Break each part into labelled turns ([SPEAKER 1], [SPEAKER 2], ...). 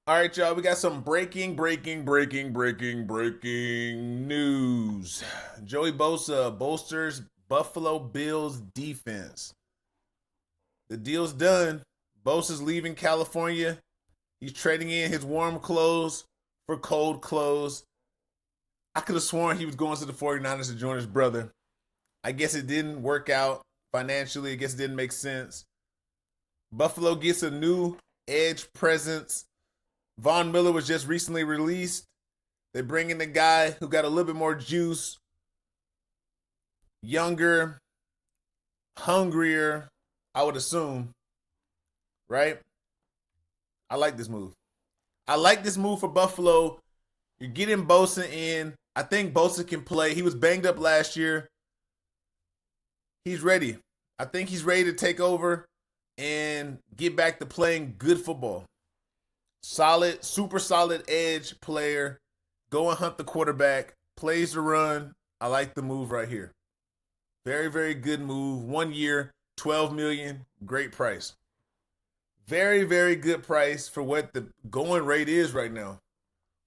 [SPEAKER 1] All right, y'all. We got some breaking news. Joey Bosa bolsters Buffalo Bills defense. The deal's done. Bosa's leaving California. He's trading in his warm clothes for cold clothes. I could have sworn he was going to the 49ers to join his brother. I guess it didn't work out financially. I guess it didn't make sense. Buffalo gets a new edge presence. Von Miller was just recently released. They bring in the guy who got a little bit more juice, younger, hungrier, I would assume, right? I like this move. I like this move for Buffalo. You're getting Bosa in. I think Bosa can play. He was banged up last year. He's ready. I think he's ready to take over and get back to playing good football. Solid, super solid edge player. Go and hunt the quarterback. Plays the run. I like the move right here. Very, very good move. 1 year, $12 million. Great price. Very, very good price for what the going rate is right now.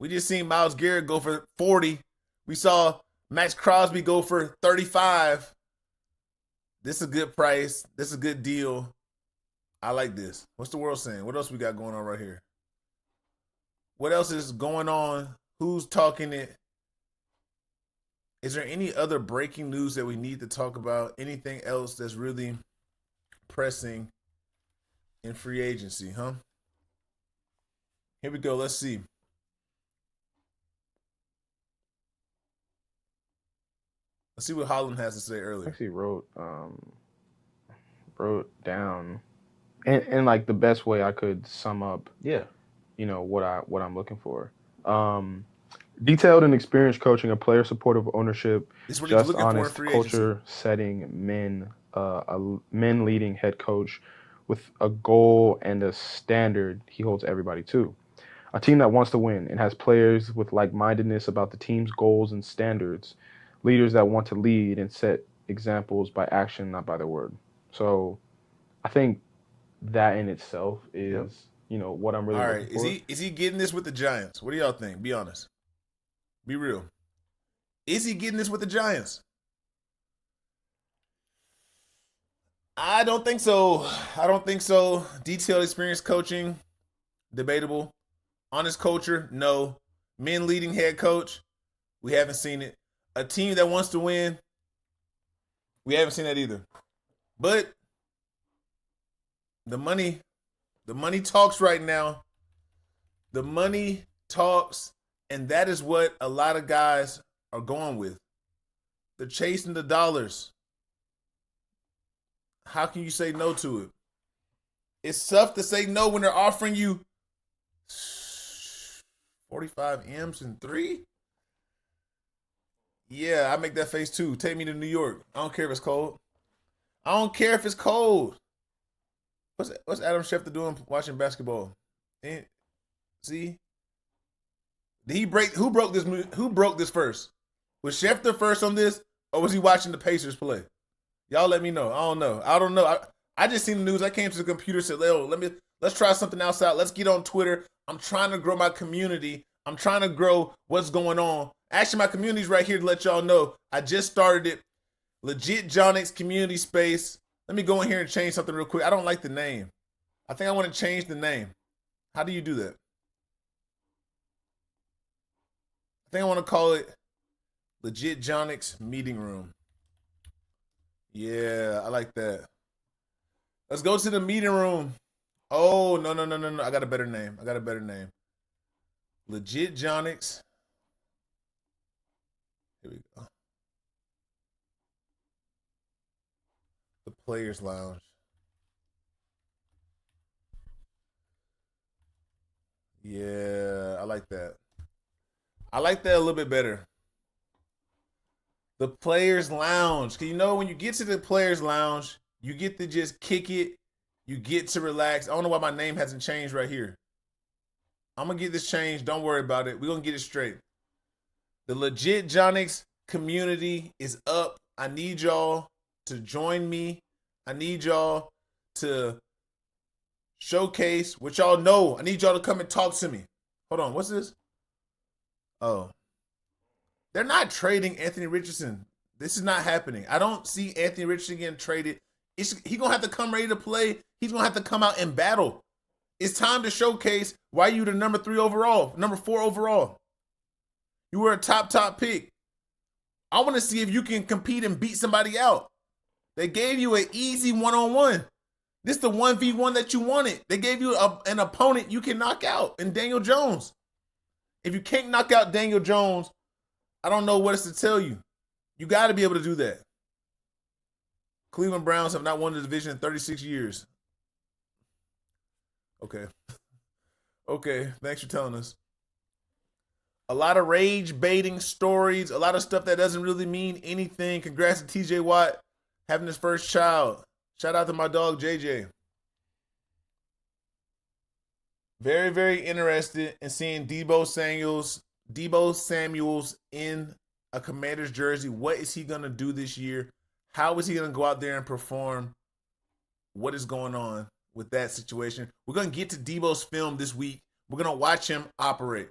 [SPEAKER 1] We just seen Myles Garrett go for 40. We saw Max Crosby go for 35. This is a good price. This is a good deal. I like this. What's the world saying? What else we got going on right here? What else is going on? Who's talking it? Is there any other breaking news that we need to talk about? Anything else that's really pressing in free agency, huh? Here we go. Let's see. Let's see what Holland has to say
[SPEAKER 2] I
[SPEAKER 1] earlier.
[SPEAKER 2] actually wrote down in like the best way I could sum up,
[SPEAKER 1] Yeah.
[SPEAKER 2] what I'm looking for. Um, Detailed and experienced coaching, a player supportive ownership,
[SPEAKER 1] This is what he's
[SPEAKER 2] just
[SPEAKER 1] looking for in
[SPEAKER 2] honest
[SPEAKER 1] free agency.
[SPEAKER 2] culture, setting men leading head coach with a goal and a standard he holds everybody to. A team that wants to win and has players with like-mindedness about the team's goals and standards, leaders that want to lead and set examples by action, not by the word. So I think that in itself
[SPEAKER 1] Yep.
[SPEAKER 2] is, what I'm really
[SPEAKER 1] All
[SPEAKER 2] looking
[SPEAKER 1] right. Is
[SPEAKER 2] for.
[SPEAKER 1] he getting this with the Giants? What do y'all think? Be honest. Be real. Is he getting this with the Giants? I don't think so. I don't think so. Detailed experience coaching, debatable. Honest culture, no. Men leading head coach, we haven't seen it. A team that wants to win, we haven't seen that either. But the money, the money talks right now. The money talks, and that is what a lot of guys are going with. They're chasing the dollars. How can you say no to it? It's tough to say no when they're offering you 45 M's and three. Yeah, I make that face too. Take me to New York. I don't care if it's cold. I don't care if it's cold. What's Adam Schefter doing watching basketball? And see, did he break? Who broke this? Who broke this first? Was Schefter first on this, or was he watching the Pacers play? Y'all let me know. I don't know. I just seen the news. I came to the computer, said, let's try something else out. Let's get on Twitter. I'm trying to grow my community. I'm trying to grow what's going on. Actually, my community's right here to let y'all know. I just started it. Legit Jonix community space. Let me go in here and change something real quick. I don't like the name. I think I want to change the name. How do you do that? I think I want to call it Legit Jonix Meeting Room. Yeah, I like that. Let's go to the meeting room. Oh, no. I got a better name. Legit Jonix. Here we go. The Players Lounge. Yeah, I like that. I like that a little bit better. The Players Lounge. Cause you know when you get to the Players Lounge, you get to just kick it. You get to relax. I don't know why my name hasn't changed right here. I'm gonna get this changed. Don't worry about it. We're gonna get it straight. The Legit Jonix community is up. I need y'all to join me. I need y'all to showcase what y'all know. I need y'all to come and talk to me. Hold on, what's this? Oh. They're not trading Anthony Richardson. This is not happening. I don't see Anthony Richardson getting traded. He's going to have to come ready to play. He's going to have to come out and battle. It's time to showcase why you the number 4 overall. You were a top pick. I want to see if you can compete and beat somebody out. They gave you an easy one-on-one. This is the 1v1 that you wanted. They gave you an opponent you can knock out in Daniel Jones. If you can't knock out Daniel Jones, I don't know what else to tell you. You got to be able to do that. Cleveland Browns have not won the division in 36 years. Okay. Okay, thanks for telling us. A lot of rage-baiting stories, a lot of stuff that doesn't really mean anything. Congrats to TJ Watt having his first child. Shout out to my dog, JJ. Very, very interested in seeing Debo Samuels in a Commander's jersey. What is he going to do this year? How is he going to go out there and perform? What is going on with that situation? We're going to get to Debo's film this week. We're going to watch him operate.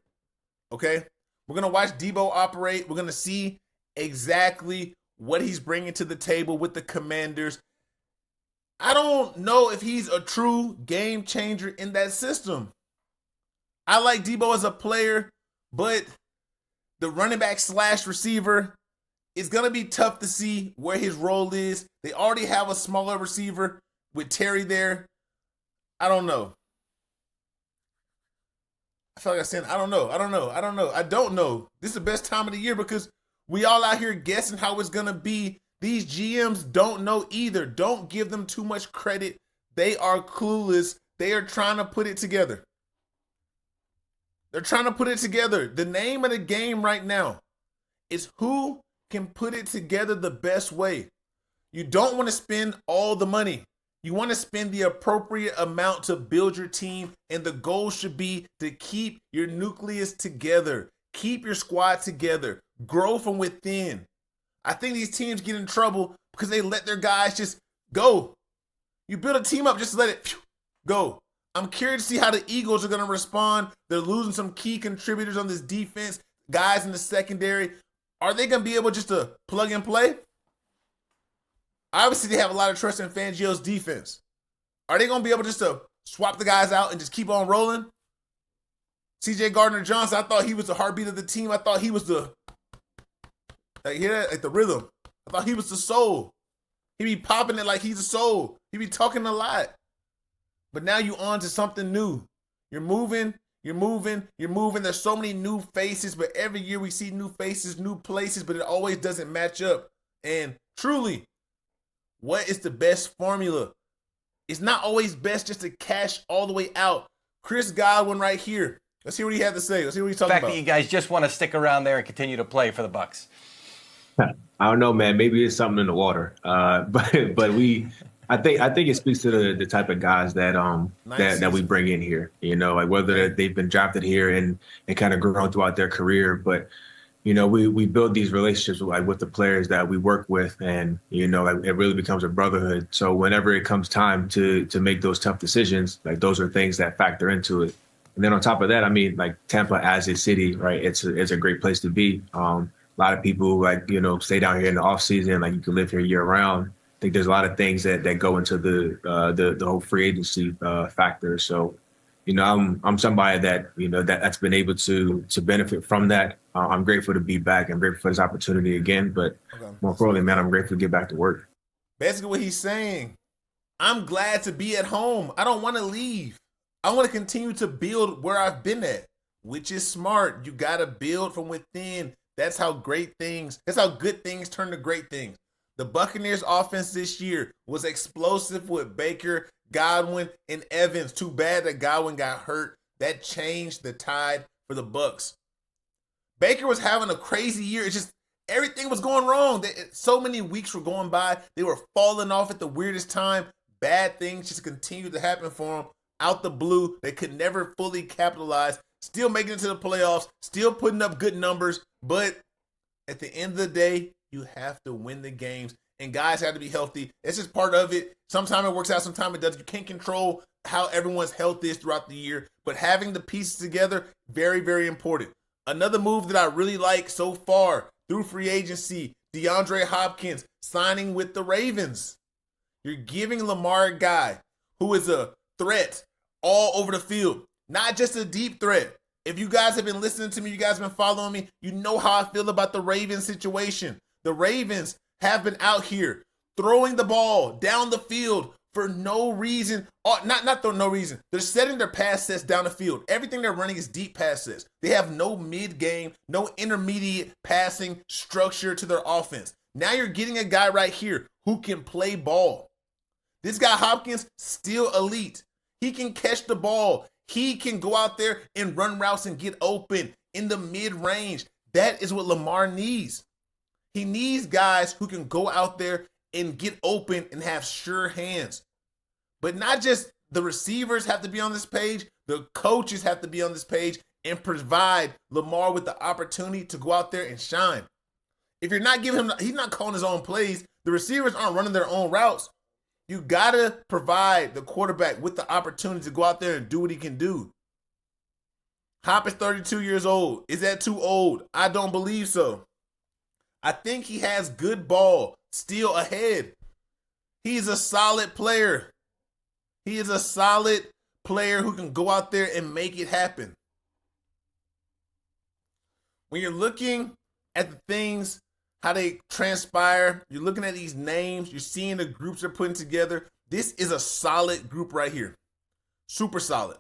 [SPEAKER 1] Okay? We're going to watch Debo operate. We're going to see exactly what he's bringing to the table with the Commanders. I don't know if he's a true game changer in that system. I like Debo as a player, but the running back / receiver, it's going to be tough to see where his role is. They already have a smaller receiver with Terry there. I don't know. I feel like I said, I don't know. I don't know. This is the best time of the year because we all out here guessing how it's going to be. These GMs don't know either. Don't give them too much credit. They are clueless. They are trying to put it together. They're trying to put it together. The name of the game right now is who can put it together the best way. You don't want to spend all the money. You want to spend the appropriate amount to build your team, and the goal should be to keep your nucleus together. Keep your squad together. Grow from within. I think these teams get in trouble because they let their guys just go. You build a team up, just let it go. I'm curious to see how the Eagles are going to respond. They're losing some key contributors on this defense, guys in the secondary. Are they going to be able just to plug and play? Obviously, they have a lot of trust in Fangio's defense. Are they going to be able just to swap the guys out and just keep on rolling? CJ Gardner-Johnson, I thought he was the heartbeat of the team. I thought he was the, like, hear that? Like the rhythm. I thought he was the soul. He be popping it like he's the soul. He be talking a lot. But now you on to something new. You're moving. There's so many new faces, but every year we see new faces, new places, but it always doesn't match up. And truly, what is the best formula? It's not always best just to cash all the way out. Chris Godwin right here. Let's hear what he had to say. Let's hear what he's talking about.
[SPEAKER 3] The fact that you guys just want to stick around there and continue to play for the Bucs.
[SPEAKER 4] I don't know, man. Maybe it's something in the water. But I think it speaks to the type of guys that that we bring in here. You know, like whether they've been drafted here and kind of grown throughout their career, but you know, we build these relationships with the players that we work with, and you know, like it really becomes a brotherhood. So whenever it comes time to make those tough decisions, like those are things that factor into it. And then on top of that, I mean, like Tampa as a city, right? It's a great place to be. A lot of people like, you know, stay down here in the off season, like you can live here year round. I think there's a lot of things that go into the whole free agency factor. So, you know, I'm somebody that, you know, that's been able to benefit from that. I'm grateful to be back. I'm grateful for this opportunity again. But more importantly, man, I'm grateful to get back to work.
[SPEAKER 1] Basically what he's saying, I'm glad to be at home. I don't want to leave. I want to continue to build where I've been at, which is smart. You got to build from within. That's how good things turn to great things. The Buccaneers offense this year was explosive with Baker, Godwin, and Evans. Too bad that Godwin got hurt. That changed the tide for the Bucs. Baker was having a crazy year. It's just everything was going wrong. So many weeks were going by. They were falling off at the weirdest time. Bad things just continued to happen for them. Out the blue, they could never fully capitalize. Still making it to the playoffs. Still putting up good numbers. But at the end of the day, you have to win the games. and guys have to be healthy. It's just part of it. Sometimes it works out, sometimes it doesn't. You can't control how everyone's health is throughout the year, but having the pieces together, very, very important. Another move that I really like so far through free agency, DeAndre Hopkins signing with the Ravens. You're giving Lamar a guy who is a threat all over the field, not just a deep threat. If you guys have been listening to me, you guys have been following me, you know how I feel about the Ravens situation. The Ravens have been out here throwing the ball down the field for no reason. Not for no reason. They're setting their pass sets down the field. Everything they're running is deep pass sets. They have no mid-game, no intermediate passing structure to their offense. Now you're getting a guy right here who can play ball. This guy Hopkins, still elite. He can catch the ball. He can go out there and run routes and get open in the mid-range. That is what Lamar needs. He needs guys who can go out there and get open and have sure hands. But not just the receivers have to be on this page, the coaches have to be on this page and provide Lamar with the opportunity to go out there and shine. If you're not giving him, he's not calling his own plays. The receivers aren't running their own routes. You got to provide the quarterback with the opportunity to go out there and do what he can do. Hop is 32 years old. Is that too old? I don't believe so. I think he has good ball still ahead. He's a solid player. He is a solid player who can go out there and make it happen. When you're looking at the things, how they transpire, you're looking at these names, you're seeing the groups they're putting together. This is a solid group right here. Super solid.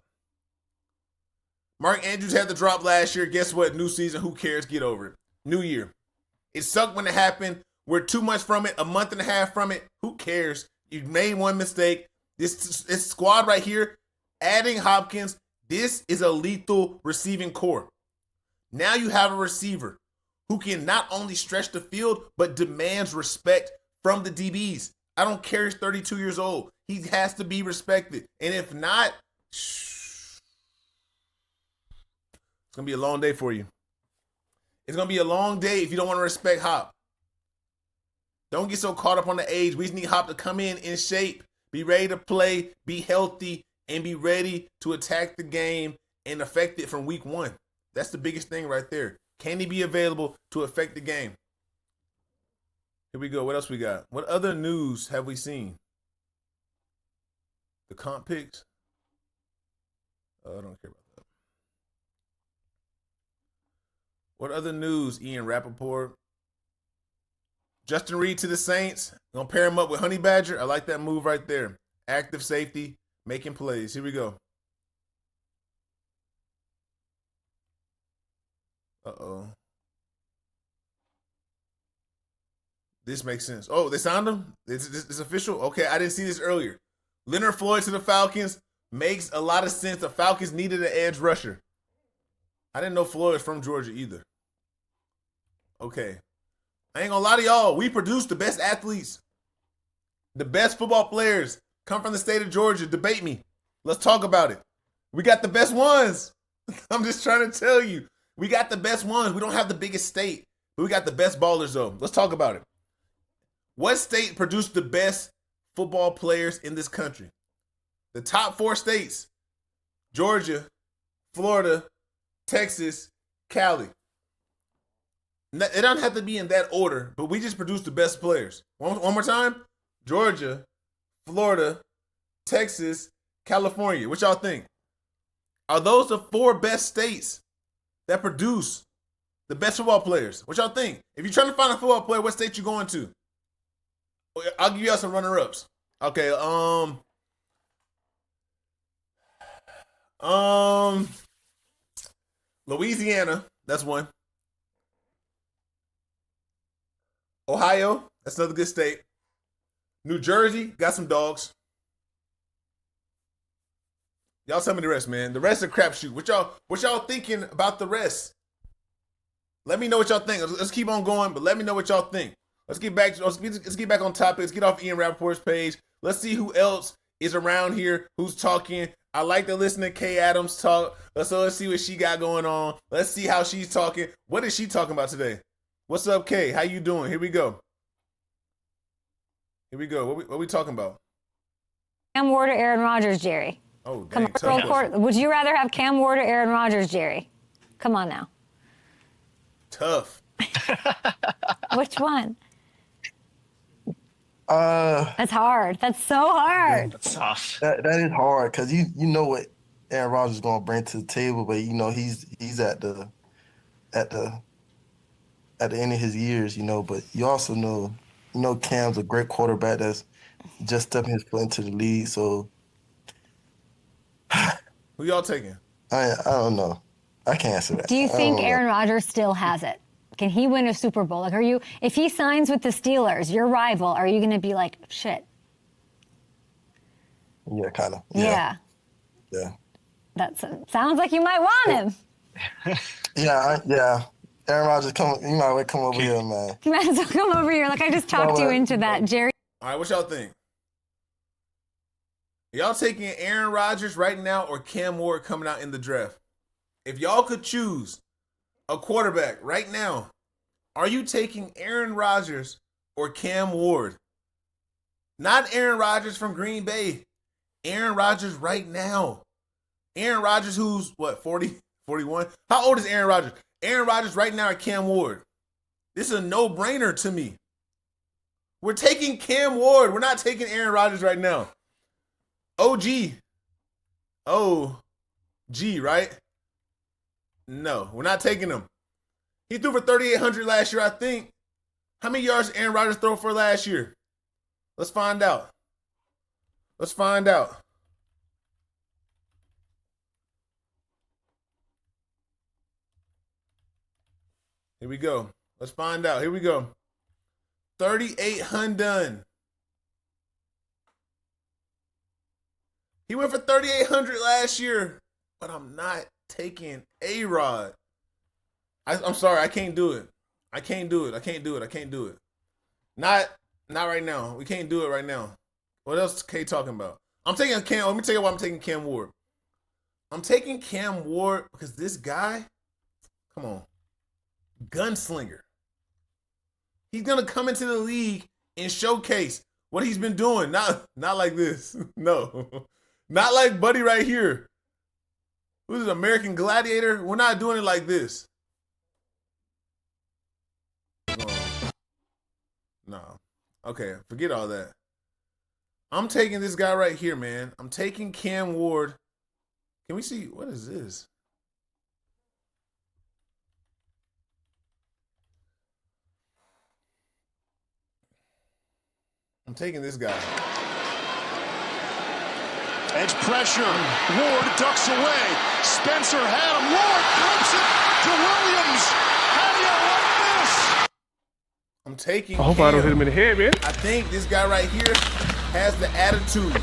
[SPEAKER 1] Mark Andrews had the drop last year. Guess what? New season. Who cares? Get over it. New year. It sucked when it happened. We're 2 months from it, a month and a half from it. Who cares? You made one mistake. This squad right here, adding Hopkins, this is a lethal receiving core. Now you have a receiver who can not only stretch the field, but demands respect from the DBs. I don't care, he's 32 years old. He has to be respected. And if not, it's going to be a long day for you. It's going to be a long day if you don't want to respect Hop. Don't get so caught up on the age. We just need Hop to come in shape, be ready to play, be healthy, and be ready to attack the game and affect it from week one. That's the biggest thing right there. Can he be available to affect the game? Here we go. What else we got? What other news have we seen? The comp picks? Oh, I don't care about that. What other news, Ian Rappaport? Justin Reed to the Saints. Gonna pair him up with Honey Badger. I like that move right there. Active safety, making plays. Here we go. Uh-oh. This makes sense. Oh, they signed him? It's official? Okay, I didn't see this earlier. Leonard Floyd to the Falcons makes a lot of sense. The Falcons needed an edge rusher. I didn't know Floyd was from Georgia either. Okay. I ain't gonna lie to y'all. We produce the best athletes. The best football players come from the state of Georgia. Debate me. Let's talk about it. We got the best ones. I'm just trying to tell you. We got the best ones. We don't have the biggest state, but we got the best ballers, though. Let's talk about it. What state produced the best football players in this country? The top 4 states: Georgia, Florida, Texas, Cali. It doesn't have to be in that order, but we just produced the best players. One more time. Georgia, Florida, Texas, California. What y'all think? Are those the 4 best states that produce the best football players? What y'all think? If you're trying to find a football player, what state you going to? I'll give y'all some runner-ups. Okay, Louisiana, that's one. Ohio, that's another good state. New Jersey, got some dogs. Y'all tell me the rest, man. The rest are crapshoot. What y'all thinking about the rest? Let me know what y'all think. Let's keep on going, but let me know what y'all think. Let's get back on topic. Let's get off Ian Rappaport's page. Let's see who else is around here who's talking. I like to listen to Kay Adams talk. Let's see what she got going on. Let's see how she's talking. What is she talking about today? What's up, Kay? How you doing? Here we go. Here we go. What we talking about?
[SPEAKER 5] Cam Ward or Aaron Rodgers, Jerry?
[SPEAKER 1] Oh, dang.
[SPEAKER 5] Would you rather have Cam Ward or Aaron Rodgers, Jerry? Come on now.
[SPEAKER 1] Tough.
[SPEAKER 5] Which one?
[SPEAKER 6] That's
[SPEAKER 5] hard. That's so hard.
[SPEAKER 3] That's tough.
[SPEAKER 6] That is hard because you know what Aaron Rodgers is going to bring to the table, but you know he's at the end of his years, you know. But you also know Cam's a great quarterback that's just stepping his foot into the league. So
[SPEAKER 1] who y'all taking?
[SPEAKER 6] I don't know. I can't answer that.
[SPEAKER 5] Do you think Aaron Rodgers still has it? Can he win a Super Bowl? Like, if he signs with the Steelers, your rival, are you going to be like, shit?
[SPEAKER 6] Yeah, kind of.
[SPEAKER 5] Yeah. That sounds like you might want him.
[SPEAKER 6] Yeah. Aaron Rodgers, you might well come over here, man.
[SPEAKER 5] You might as well come over here. Like, I just talked you into that, Jerry.
[SPEAKER 1] All right, what y'all think? Y'all taking Aaron Rodgers right now or Cam Ward coming out in the draft? If y'all could choose a quarterback right now, are you taking Aaron Rodgers or Cam Ward? Not Aaron Rodgers from Green Bay. Aaron Rodgers right now. Aaron Rodgers who's, 40, 41? How old is Aaron Rodgers? Aaron Rodgers right now or Cam Ward? This is a no-brainer to me. We're taking Cam Ward. We're not taking Aaron Rodgers right now. OG, right? No, we're not taking him. He threw for 3,800 last year, I think. How many yards did Aaron Rodgers throw for last year? Let's find out. Here we go. Let's find out. Here we go. 3,800. He went for 3,800 last year, but I'm not taking A-Rod. I'm sorry, I can't do it. I can't do it. Not right now. We can't do it right now. What else is K talking about? I'm taking Cam. Let me tell you why I'm taking Cam Ward. I'm taking Cam Ward because this guy, come on, gunslinger. He's gonna come into the league and showcase what he's been doing. Not like this. No. Not like Buddy right here. Who's an American Gladiator? We're not doing it like this. No. Okay, forget all that. I'm taking this guy right here, man. I'm taking Cam Ward. Can we see? What is this? I'm taking this guy.
[SPEAKER 7] Edge pressure. Ward ducks away. Spencer had him. Ward flips it to Williams. How do you like this?
[SPEAKER 1] I'm taking
[SPEAKER 2] I hope I don't hit him in the head, man.
[SPEAKER 1] I think this guy right here has the attitude.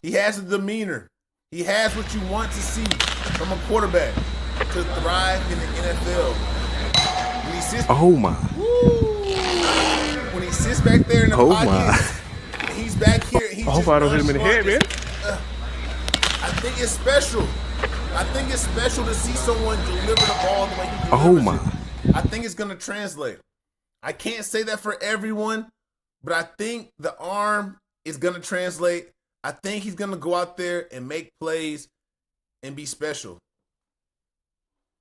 [SPEAKER 1] He has the demeanor. He has what you want to see from a quarterback to thrive in the NFL. When he sits, when he sits back there in the pocket, he's back here. He's
[SPEAKER 2] I hope I don't hit him in the head, man.
[SPEAKER 1] I think it's special. I think it's special to see someone deliver the ball the way he delivers it. I think it's going to translate. I can't say that for everyone, but I think the arm is going to translate. I think he's going to go out there and make plays and be special.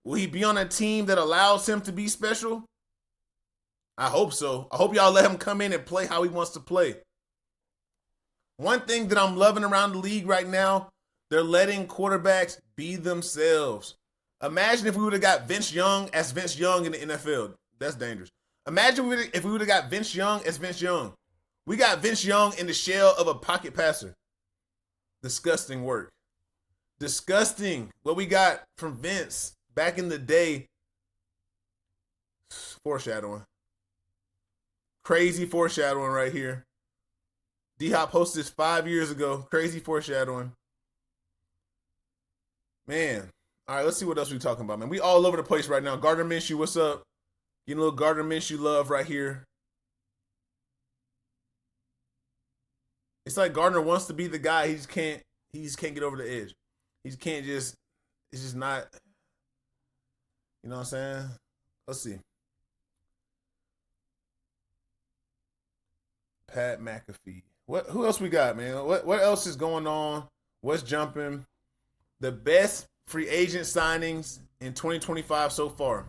[SPEAKER 1] Will he be on a team that allows him to be special? I hope so. I hope y'all let him come in and play how he wants to play. One thing that I'm loving around the league right now, they're letting quarterbacks be themselves. Imagine if we would have got Vince Young as Vince Young in the NFL. That's dangerous. Imagine if we would have got Vince Young as Vince Young. We got Vince Young in the shell of a pocket passer. Disgusting work. Disgusting what we got from Vince back in the day. Foreshadowing. Crazy foreshadowing right here. D-Hop posted this 5 years ago. Crazy foreshadowing. Man. All right, let's see what else we're talking about, man. We all over the place right now. Gardner Minshew, what's up? Getting a little Gardner Minshew love right here. It's like Gardner wants to be the guy. He just can't get over the edge. He can't just, it's just not, you know what I'm saying? Let's see. Pat McAfee. Who else we got, man? What else is going on? What's jumping? The best free agent signings in 2025 so far.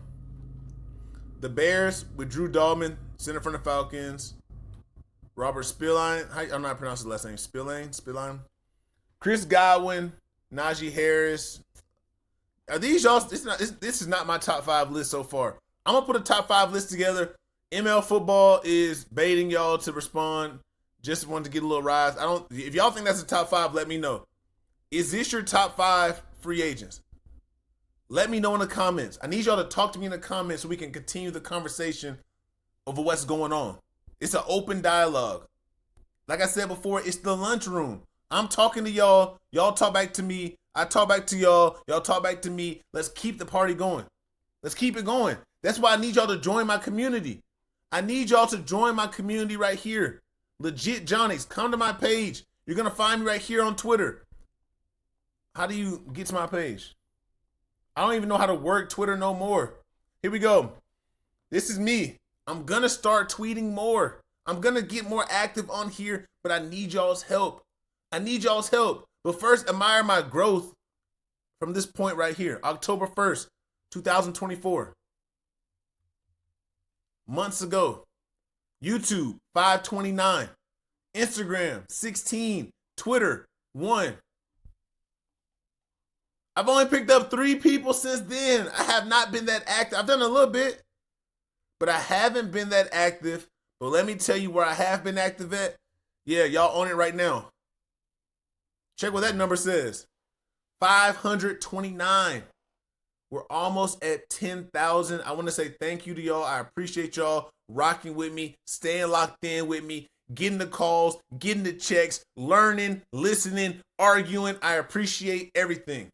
[SPEAKER 1] The Bears with Drew Dalman, center from the Falcons. Robert Spillane. I'm not pronouncing his last name. Spillane. Chris Godwin, Najee Harris. Are these y'all? This is not my top 5 list so far. I'm gonna put a top 5 list together. ML Football is baiting y'all to respond. Just wanted to get a little rise. If y'all think that's the top 5, let me know. Is this your top 5 free agents? Let me know in the comments. I need y'all to talk to me in the comments so we can continue the conversation over what's going on. It's an open dialogue. Like I said before, it's the lunchroom. I'm talking to y'all. Y'all talk back to me. I talk back to y'all. Y'all talk back to me. Let's keep the party going. Let's keep it going. That's why I need y'all to join my community. I need y'all to join my community right here. Legit Johnnies, come to my page. You're going to find me right here on Twitter. How do you get to my page? I don't even know how to work Twitter no more. Here we go. This is me. I'm going to start tweeting more. I'm going to get more active on here, but I need y'all's help. But first, admire my growth from this point right here. October 1st, 2024. Months ago. YouTube, 529. Instagram, 16. Twitter, 1. I've only picked up 3 people since then. I have not been that active. I've done a little bit, but I haven't been that active. But let me tell you where I have been active at. Yeah, y'all own it right now. Check what that number says. 529. We're almost at 10,000. I want to say thank you to y'all. I appreciate y'all rocking with me, staying locked in with me, getting the calls, getting the checks, learning, listening, arguing. I appreciate everything.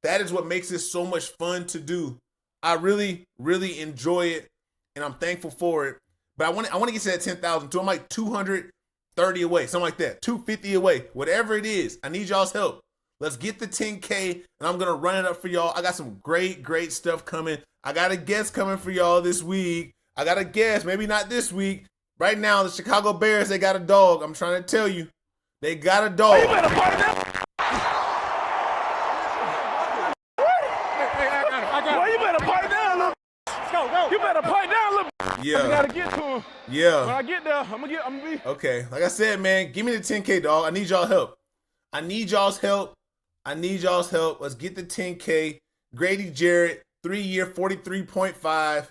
[SPEAKER 1] That is what makes it so much fun to do. I really, really enjoy it, and I'm thankful for it. But I want to get to that 10,000 too. I'm like 230 away, something like that, 250 away, whatever it is. I need y'all's help. Let's get the 10K, and I'm going to run it up for y'all. I got some great stuff coming. I got a guest coming for y'all this week. I got a guest, maybe not this week. Right now, the Chicago Bears, they got a dog. I'm trying to tell you. They got a dog.
[SPEAKER 8] You better fight now. Well, you better pipe down, little. Go. You better pipe down, little.
[SPEAKER 1] Yeah.
[SPEAKER 8] I gotta get to him.
[SPEAKER 1] Yeah.
[SPEAKER 8] When I get there, I'm gonna be.
[SPEAKER 1] Okay. Like I said, man, give me the 10K, dog. I need y'all help. I need y'all's help. Let's get the 10K. Grady Jarrett, 3-year, 43.5.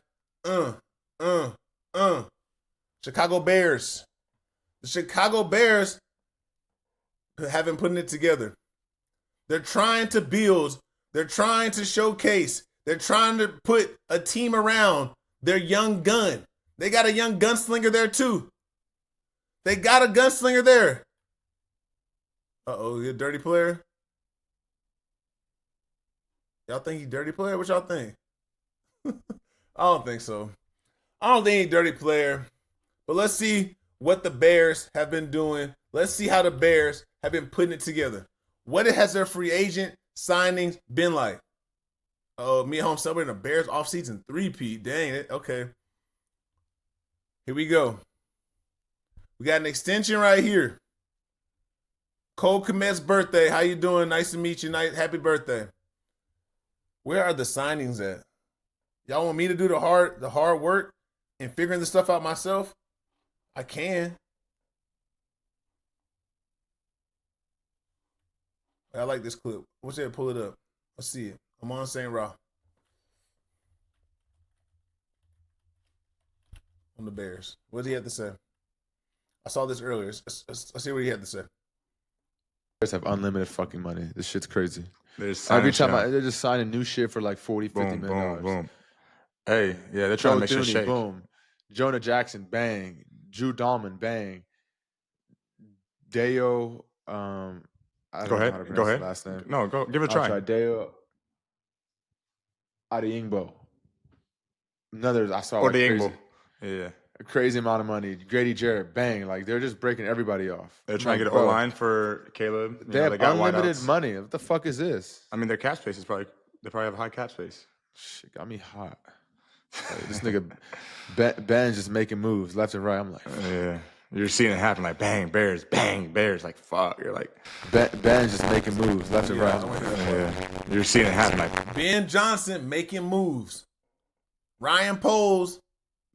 [SPEAKER 1] Chicago Bears. The Chicago Bears haven't put it together. They're trying to build. They're trying to showcase. They're trying to put a team around their young gun. They got a young gunslinger there too. They got a gunslinger there. Uh-oh, you a dirty player? Y'all think he dirty player? What y'all think? I don't think so. I don't think he's dirty player. But let's see what the Bears have been doing. Let's see how the Bears have been putting it together. What has their free agent signings been like? Oh, me at home celebrating a Bears offseason 3-peat. Dang it. Okay. Here we go. We got an extension right here. Cole Kmet's birthday. How you doing? Nice to meet you. Happy birthday. Where are the signings at? Y'all want me to do the hard work and figuring this stuff out myself? I can. I like this clip. What's that? Pull it up. Let's see it. I'm on St. Raw. On the Bears. What did he have to say? I saw this earlier. Let's see what he had to say.
[SPEAKER 9] Bears have unlimited fucking money. This shit's crazy.
[SPEAKER 10] Every
[SPEAKER 9] time they're just signing new shit for like 40, 50 million.
[SPEAKER 10] Boom. Hey, yeah, they're trying to make sure shake.
[SPEAKER 9] Boom. Jonah Jackson, bang. Drew Dalman, bang. Deo, I don't know how to pronounce his last name.
[SPEAKER 10] No, go give it a try.
[SPEAKER 9] I'll try Deo Adeyingbo. I saw like crazy.
[SPEAKER 10] Yeah.
[SPEAKER 9] A crazy amount of money. Grady Jarrett, bang. Like, they're just breaking everybody off.
[SPEAKER 10] They're trying to get an O-line for Caleb.
[SPEAKER 9] They have unlimited money. What the fuck is this?
[SPEAKER 10] I mean, their cap space is they probably have high cap space.
[SPEAKER 9] Shit got me hot. Like, this nigga Ben's just making moves left and right. I'm like,
[SPEAKER 10] yeah. You're seeing it happen like bang, Bears, like fuck. You're like
[SPEAKER 9] Ben's just making moves left and right.
[SPEAKER 10] yeah. You're seeing it happen like
[SPEAKER 1] Ben Johnson making moves. Ryan Poles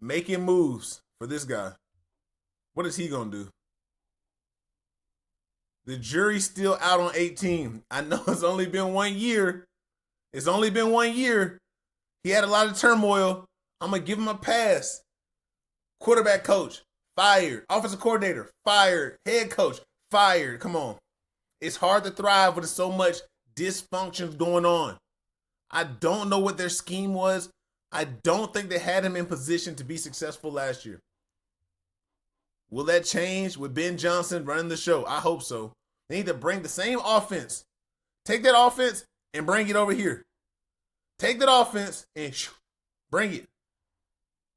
[SPEAKER 1] making moves for this guy. What is he gonna do? The jury's still out on 18. I know it's only been 1 year. It's only been 1 year. He had a lot of turmoil. I'm gonna give him a pass. Quarterback coach, fired. Offensive coordinator, fired. Head coach, fired. Come on. It's hard to thrive when there's so much dysfunction going on. I don't know what their scheme was. I don't think they had him in position to be successful last year. Will that change with Ben Johnson running the show? I hope so. They need to bring the same offense. Take that offense and bring it over here. Take that offense and bring it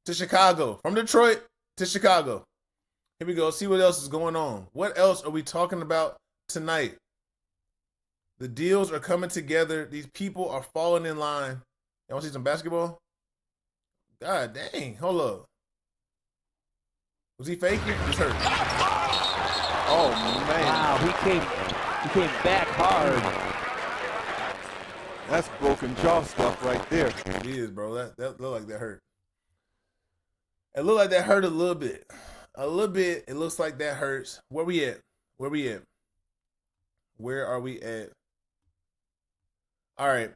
[SPEAKER 1] to Chicago. From Detroit to Chicago. Here we go. See what else is going on. What else are we talking about tonight? The deals are coming together. These people are falling in line. Y'all want to see some basketball? God dang. Hold up. Was he faking? He's hurt.
[SPEAKER 8] Oh, man. Wow, he came back hard. That's broken jaw stuff right there.
[SPEAKER 1] It is, bro. That looked like that hurt. It looked like that hurt a little bit. A little bit. It looks like that hurts. Where we at? Where we at? Where are we at? All right.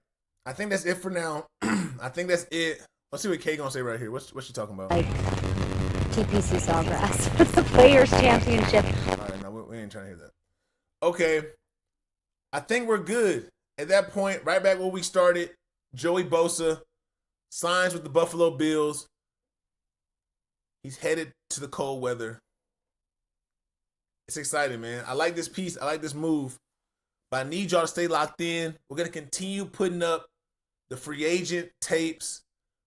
[SPEAKER 1] I think that's it for now. I think that's it. Let's see what Kay gonna say right here. What's she talking about?
[SPEAKER 5] TPC Sawgrass. What's the Players Championship?
[SPEAKER 1] All right, no, we ain't trying to hear that. Okay. I think we're good. At that point, right back where we started, Joey Bosa signs with the Buffalo Bills. He's headed to the cold weather. It's exciting, man. I like this piece. I like this move. But I need y'all to stay locked in. We're going to continue putting up the free agent tapes,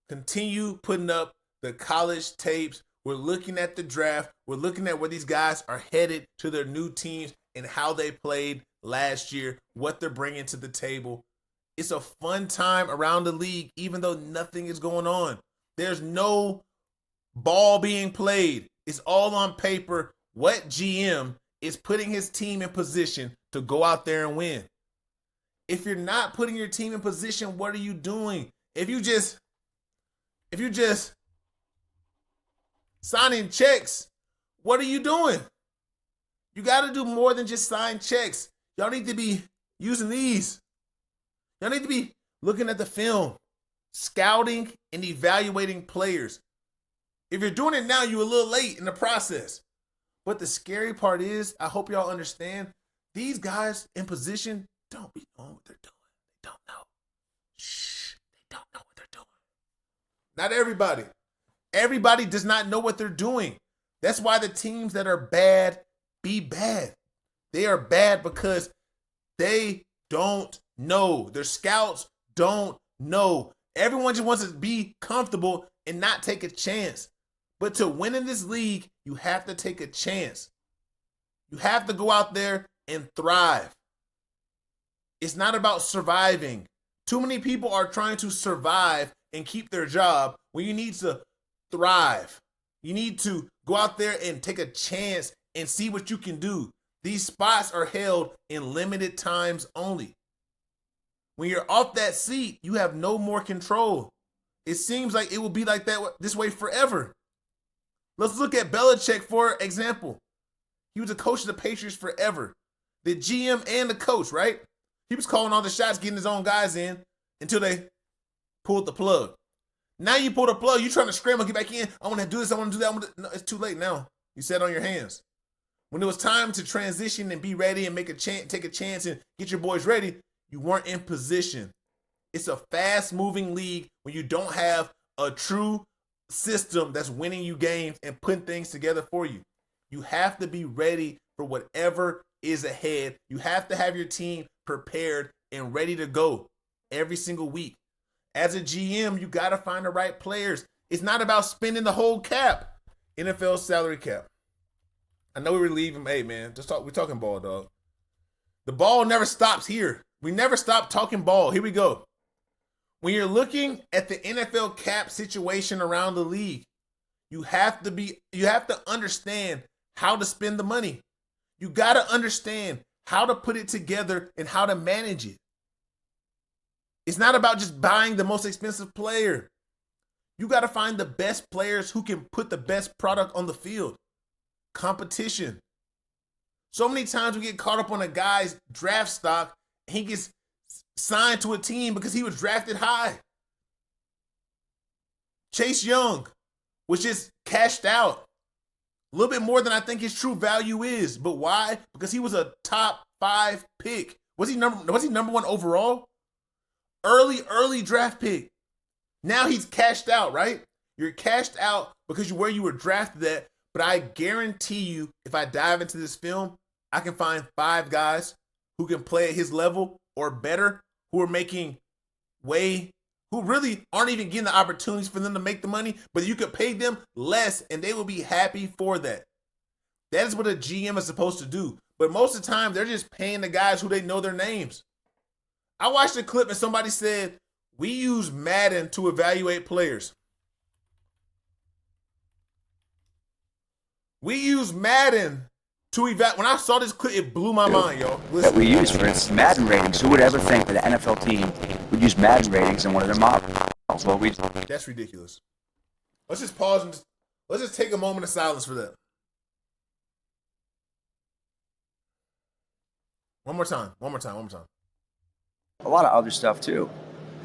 [SPEAKER 1] continue putting up the college tapes. We're looking at the draft. We're looking at where these guys are headed to their new teams and how they played last year, what they're bringing to the table. It's a fun time around the league, even though nothing is going on. There's no ball being played. It's all on paper. What GM is putting his team in position to go out there and win? If you're not putting your team in position, what are you doing? If you just signing checks, what are you doing? You got to do more than just sign checks. Y'all need to be using these. Y'all need to be looking at the film, scouting and evaluating players. If you're doing it now, you're a little late in the process. But the scary part is, I hope y'all understand, these guys in position don't be knowing what they're doing. They don't know. Shh. They don't know what they're doing. Not everybody. Everybody does not know what they're doing. That's why the teams that are bad be bad. They are bad because they don't know. Their scouts don't know. Everyone just wants to be comfortable and not take a chance. But to win in this league, you have to take a chance. You have to go out there and thrive. It's not about surviving. Too many people are trying to survive and keep their job when you need to thrive. You need to go out there and take a chance and see what you can do. These spots are held in limited times only. When you're off that seat, you have no more control. It seems like it will be like that this way forever. Let's look at Belichick, for example. He was a coach of the Patriots forever. The GM and the coach, right? He was calling all the shots, getting his own guys in until they pulled the plug. Now you pull the plug, you're trying to scramble, get back in. I want to do this, I want to do that. No, it's too late now. You sat on your hands. When it was time to transition and be ready and take a chance and get your boys ready, you weren't in position. It's a fast-moving league when you don't have a true system that's winning you games and putting things together for you. You have to be ready for whatever is ahead. You have to have your team prepared and ready to go every single week. As a GM, you got to find the right players. It's not about spending the whole cap, NFL salary cap. I know we were leaving. Hey, man, we're talking ball, dog. The ball never stops here. We never stop talking ball. Here we go. When you're looking at the NFL cap situation around the league, you have to understand how to spend the money. You got to understand how to put it together and how to manage it. It's not about just buying the most expensive player. You got to find the best players who can put the best product on the field. Competition. So many times we get caught up on a guy's draft stock. He gets signed to a team because he was drafted high. Chase Young was just cashed out. A little bit more than I think his true value is. But why? Because he was a top 5 pick. Was he number 1 overall? Early draft pick. Now he's cashed out, right? You're cashed out because where you were drafted at. But I guarantee you, if I dive into this film, I can find 5 guys who can play at his level or better, who are making who really aren't even getting the opportunities for them to make the money, but you could pay them less and they will be happy for that. That is what a GM is supposed to do. But most of the time, they're just paying the guys who they know their names. I watched a clip and somebody said, we use Madden to evaluate players. We use Madden to evaluate. When I saw this clip, it blew my mind, yo. Listen.
[SPEAKER 11] That we use, for instance, Madden ratings. Who would ever think that an NFL team would use Madden ratings in one of their models? Well,
[SPEAKER 1] that's ridiculous. Let's just pause and let's just take a moment of silence for that. One more time.
[SPEAKER 11] A lot of other stuff, too,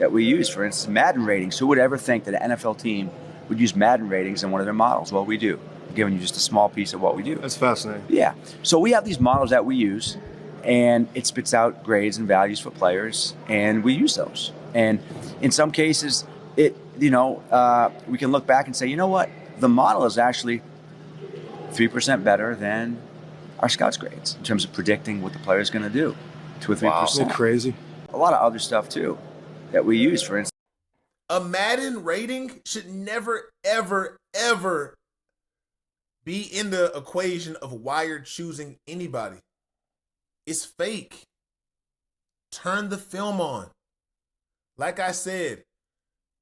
[SPEAKER 11] that we use. For instance, Madden ratings. Who would ever think that an NFL team would use Madden ratings in one of their models? Well, we do. I'm giving you just a small piece of what we do.
[SPEAKER 2] That's fascinating.
[SPEAKER 11] Yeah. So we have these models that we use, and it spits out grades and values for players, and we use those. And in some cases, we can look back and say, you know what? The model is actually 3% better than our scouts grades in terms of predicting what the player is going to do. 2 or 3%.
[SPEAKER 2] Wow, isn't that crazy?
[SPEAKER 11] A lot of other stuff, too, that we use, for instance.
[SPEAKER 1] A Madden rating should never, ever, ever be in the equation of why you're choosing anybody. It's fake. Turn the film on. Like I said,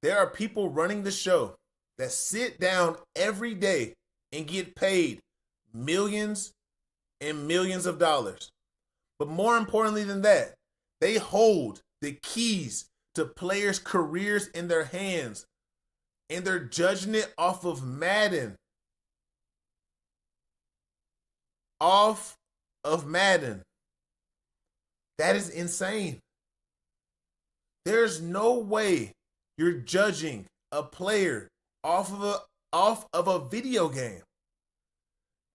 [SPEAKER 1] there are people running the show that sit down every day and get paid millions and millions of dollars. But more importantly than that, they hold the keys to players' careers in their hands, and they're judging it off of Madden. Off of Madden. That is insane. There's no way you're judging a player off of a video game.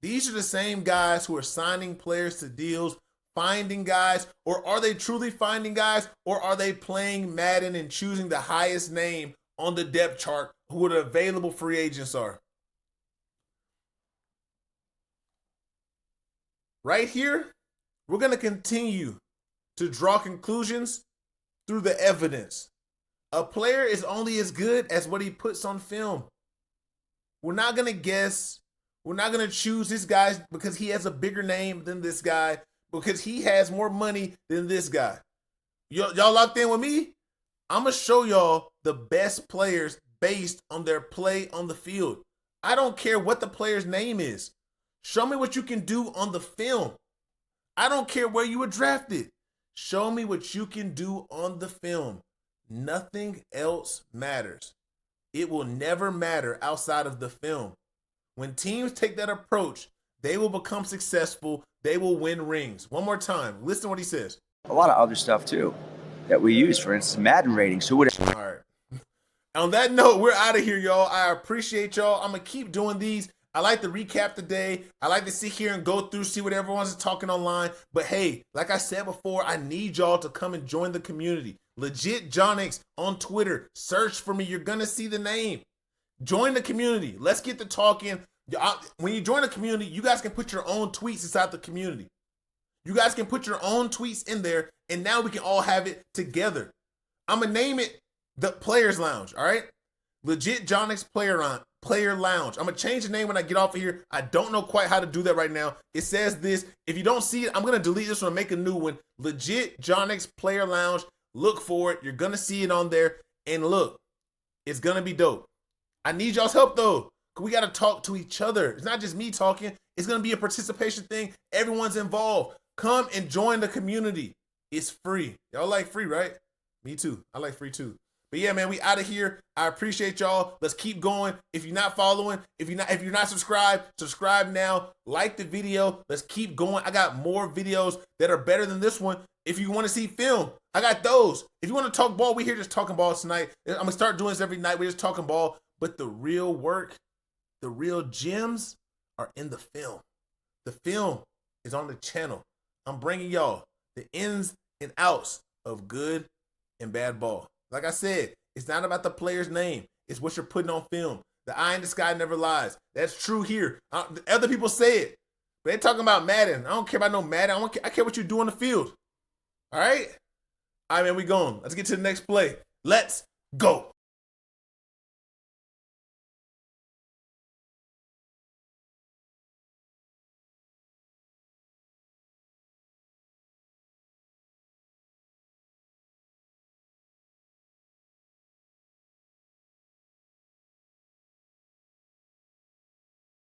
[SPEAKER 1] These are the same guys who are signing players to deals, finding guys, or are they truly finding guys, or are they playing Madden and choosing the highest name on the depth chart who the available free agents are? Right here, we're going to continue to draw conclusions through the evidence. A player is only as good as what he puts on film. We're not going to guess. We're not going to choose this guy because he has a bigger name than this guy, because he has more money than this guy. Y'all locked in with me? I'm going to show y'all the best players based on their play on the field. I don't care what the player's name is. Show me what you can do on the film. I don't care where you were drafted. Show me what you can do on the film. Nothing else matters. It will never matter outside of the film. When teams take that approach, they will become successful. They will win rings. One more time. Listen to what he says.
[SPEAKER 11] A lot of other stuff, too, that we use. For instance, Madden ratings. Who would...
[SPEAKER 1] All right. On that note, we're out of here, y'all. I appreciate y'all. I'm going to keep doing these. I like to recap the day. I like to sit here and go through, see what everyone's talking online. But hey, like I said before, I need y'all to come and join the community. Legit Jonix on Twitter. Search for me. You're going to see the name. Join the community. Let's get to talking. When you join the community, you guys can put your own tweets inside the community. You guys can put your own tweets in there, and now we can all have it together. I'm going to name it the Players Lounge, all right? Legit Jonix Player Lounge. I'm going to change the name when I get off of here. I don't know quite how to do that right now. It says this. If you don't see it, I'm going to delete this one and make a new one. Legit Jonix Player Lounge. Look for it. You're going to see it on there. And look, it's going to be dope. I need y'all's help, though. We got to talk to each other. It's not just me talking. It's going to be a participation thing. Everyone's involved. Come and join the community. It's free. Y'all like free, right? Me too. I like free too. But yeah, man, we out of here. I appreciate y'all. Let's keep going. If you're not following, if you're not subscribed, subscribe now. Like the video. Let's keep going. I got more videos that are better than this one. If you want to see film, I got those. If you want to talk ball, we're here just talking ball tonight. I'm going to start doing this every night. We're just talking ball. But the real work, the real gems are in the film. The film is on the channel. I'm bringing y'all the ins and outs of good and bad ball. Like I said, it's not about the player's name. It's what you're putting on film. The eye in the sky never lies. That's true here. Other people say it. But they talking about Madden. I don't care about no Madden. I care what you do on the field. All right? All right, man, we going. Let's get to the next play. Let's go.